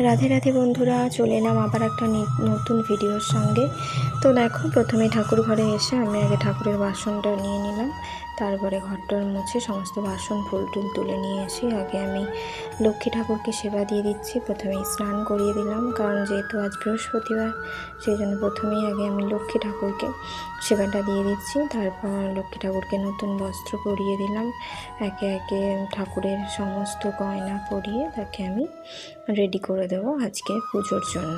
রাধে রাধে বন্ধুরা, চলে এলাম আবার একটা নতুন ভিডিওর সঙ্গে। তো দেখো, প্রথমে ঠাকুর ঘরে এসে আমি আগে ঠাকুরের বাসনটা নিয়ে নিলাম। তারপরে ঘরটার মুছে সমস্ত বাসন ফুল টুল তুলে নিয়ে এসে আগে আমি লক্ষ্মী ঠাকুরকে সেবা দিয়ে দিচ্ছি। প্রথমেই স্নান করিয়ে দিলাম, কারণ যেহেতু আজ বৃহস্পতিবার, সেই জন্য প্রথমেই আগে আমি লক্ষ্মী ঠাকুরকে সেবাটা দিয়ে দিচ্ছি। তারপর লক্ষ্মী ঠাকুরকে নতুন বস্ত্র পরিয়ে দিলাম। একে একে ঠাকুরের সমস্ত গয়না পরিয়ে তাকে আমি রেডি করে দেবো আজকে পুজোর জন্য।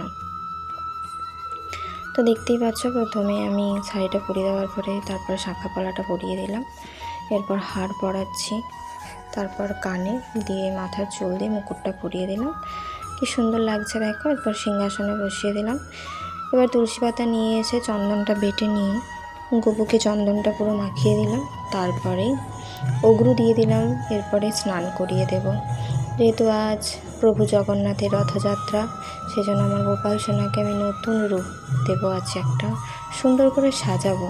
তো দেখতেই পাচ্ছ, প্রথমে আমি শাড়িটা পরিয়ে দেওয়ার পরে তারপর শাঁখা পলাটা পরিয়ে দিলাম। এরপর হার পরাচ্ছি, তারপর কানে দিয়ে মাথার চুল দিয়ে মুকুটটা পরিয়ে দিলাম। কি সুন্দর লাগছে দেখো। এরপর সিংহাসনে বসিয়ে দিলাম। এবার তুলসী পাতা নিয়ে এসে চন্দনটা বেটে নিয়ে গপুকে চন্দনটা পুরো মাখিয়ে দিলাম। তারপরেই অগ্রু দিয়ে দিলাম। এরপরে স্নান করিয়ে দেব। যেহেতু আজ প্রভু জগন্নাথের রথযাত্রা, সেই জন্য আমার গোপাল সোনাকে আমি নতুন রূপ দেবো, আছে একটা সুন্দর করে সাজাবো।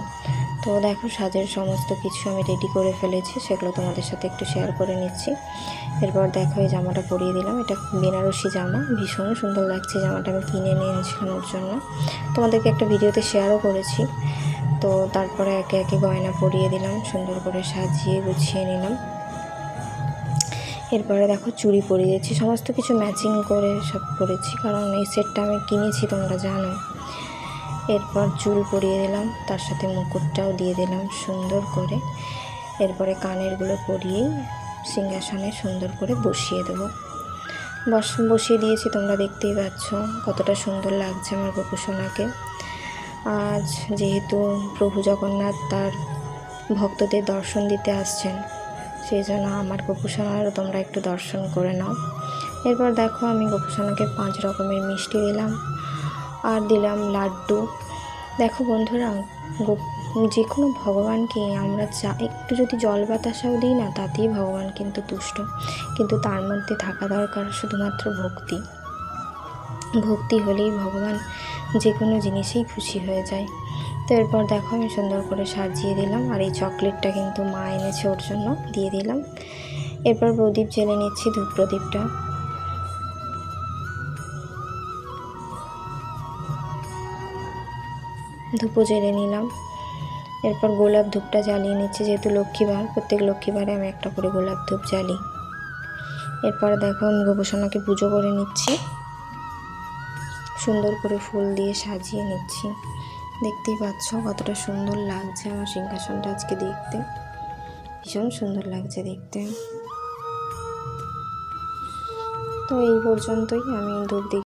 তো দেখো, সাজের সমস্ত কিছু আমি রেডি করে ফেলেছি, সেগুলো তোমাদের সাথে একটু শেয়ার করে নিচ্ছি। এরপর দেখো, এই জামাটা পরিয়ে দিলাম। এটা বেনারসি জামা, ভীষণ সুন্দর লাগছে জামাটা। আমি কিনে নিয়ে এনেছিলাম ওর জন্য, তোমাদেরকে একটা ভিডিওতে শেয়ারও করেছি। তো তারপরে একে একে গয়না পরিয়ে দিলাম, সুন্দর করে সাজিয়ে গুছিয়ে নিলাম। এরপরে দেখো, চুড়ি পরিয়ে দিচ্ছি। সমস্ত কিছু ম্যাচিং করে সব পরেছি, কারণ এই সেটটা আমি কিনেছি, তোমরা জানো। এরপর চুল পরিয়ে দিলাম, তার সাথে মুকুটটাও দিয়ে দিলাম সুন্দর করে। এরপরে কানেরগুলো পরিয়েই সিংহাসনে সুন্দর করে বসিয়ে দেবো। বসিয়ে দিয়েছি, তোমরা দেখতেই পাচ্ছ কতটা সুন্দর লাগছে আমার গোপু সোনাকে। আজ যেহেতু প্রভু জগন্নাথ তার ভক্তদের দর্শন দিতে আসছেন, সেই জন্য আমার গোপু সোনারও তোমরা একটু দর্শন করে নাও। এরপর দেখো, আমি গোপু সোনাকে 5 রকমের মিষ্টি দিলাম আর দিলাম লাড্ডু। দেখো বন্ধুরা, যে কোনো ভগবানকে আমরা একটু যদি জল বাতাসাও দিই না, তাতেই ভগবান কিন্তু তুষ্ট। কিন্তু তার মধ্যে থাকা দরকার শুধুমাত্র ভক্তি। ভক্তি হলেই ভগবান যে কোনো জিনিসেই খুশি হয়ে যায়। তো এরপর দেখো, আমি সুন্দর করে সাজিয়ে দিলাম। আর এই চকলেটটা কিন্তু মা এনেছে, ওর জন্য দিয়ে দিলাম। এরপর প্রদীপ জ্বেলে নিচ্ছি, ধূপ প্রদীপটা। ধূপও জ্বেলে নিলাম। এরপর গোলাপ ধূপটা জ্বালিয়ে নিচ্ছি, যেহেতু লক্ষ্মীবার, প্রত্যেক লক্ষ্মীবারে আমি একটা করে গোলাপ ধূপ জ্বালি। এরপর দেখো, আমি গোপু সোনাকে পুজো করে নিচ্ছি, সুন্দর করে ফুল দিয়ে সাজিয়ে নিচ্ছি। দেখতেই পাচ্ছ কতটা সুন্দর লাগছে আমার সিংহাসনটা আজকে দেখতে, ভীষণ সুন্দর লাগছে দেখতে। তো এই পর্যন্তই, আমি ধূপ